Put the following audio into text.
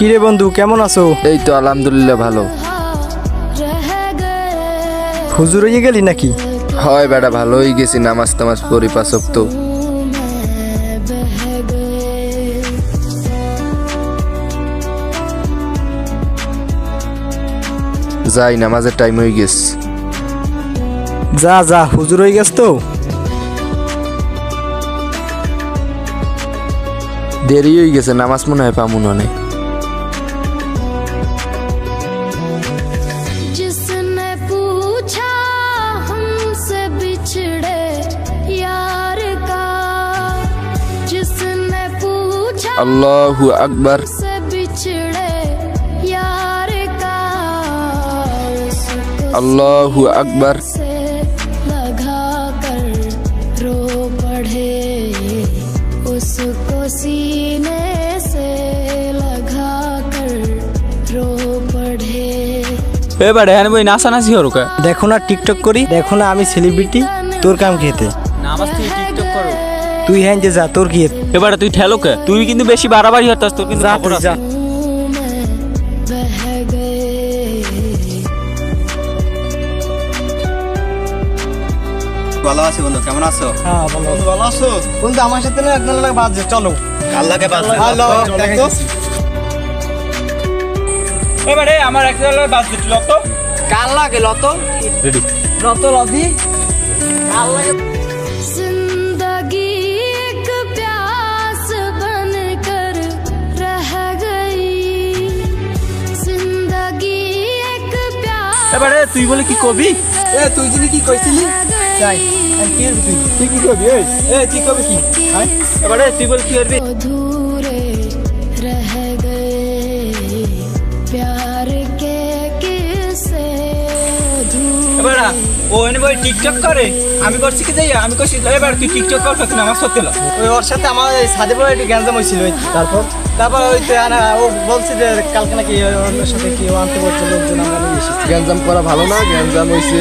কিরে বন্ধু কেমন আছো? এই তো আলহামদুলিল্লাহ ভালো। হুজুর হয়ে গেলি নাকি? হয় বেটা, ভালোই গেছি, নামাজ টামাজ পড়ি পাঁচ ওয়াক্ত। যাই, নামাজের টাইম হয়ে গেছে। যা যা, হুজুর হয়ে গেছ তো। দেরি হয়ে গেছে, নামাজ মনে হয় পামুন অনেক। जिसने पूछा हमसे बिछड़े यार का, जिसने पूछा আল্লাহু আকবার। हमसे बिछड़े यार का, उसको আল্লাহু আকবার। से लगा कर रो पड़े, उसको सीने से लगा कर रो पड़े। এবারে হ্যাঁ বই নাচানাচি হরো কে? দেখো না টিকটক করি, দেখো না আমি সেলিব্রিটি, তোর কাম খেতে। নামাজ তুই টিকটক করো। তুই হ্যাঁ যে যা, তোর কি? এবারে তুই ঠেলো কে? তুই কিন্তু বেশি বাড়াবাড়ি হতাস, তোর কিন্তু যা খবর তুই আছে। যা। बह गए ভালো আছি বন্ধু, কেমন আছো? হ্যাঁ বন্ধু ভালো আছো? বন্ধু আমার সাথে না একজন লাগে বাজে, চলো। আল্লাহকে বাদ হ্যালো, দেখো। এবারে আমার একটা বাস দিছিল তো। কাল লাগে লত। রেডি। লত লদি। কাল লাগে। जिंदगी एक प्यास बनकर रह गई, जिंदगी एक प्यास এবারে তুই বলে কি কবি? এ তুই যিনি কি কইছিলি? যাই। আর কি করবি তুই? তুই কি করবি? এ তুই কবি কি? হ্যাঁ? এবারে তুই বলে কি করবি? अधूरे रह गए, प्यार के किस्से अधूरे। এবারে ও এনে বই টিকটক করে, আমি করছি কি যাই, আমি করছি এবার তুই টিকটক কর, তুই নামাজ পড়তে লা। ওই ওর সাথে আমার সাদে পরে একটু গ্যাঞ্জাম হয়েছিল। তারপর তারপর ওই তো ও বলছে যে কালকে নাকি ওর সাথে কি ও আনতে বলছে লোকজন, আমরা নিয়ে এসেছি। গ্যাঞ্জাম করা ভালো না, গ্যাঞ্জাম হয়েছে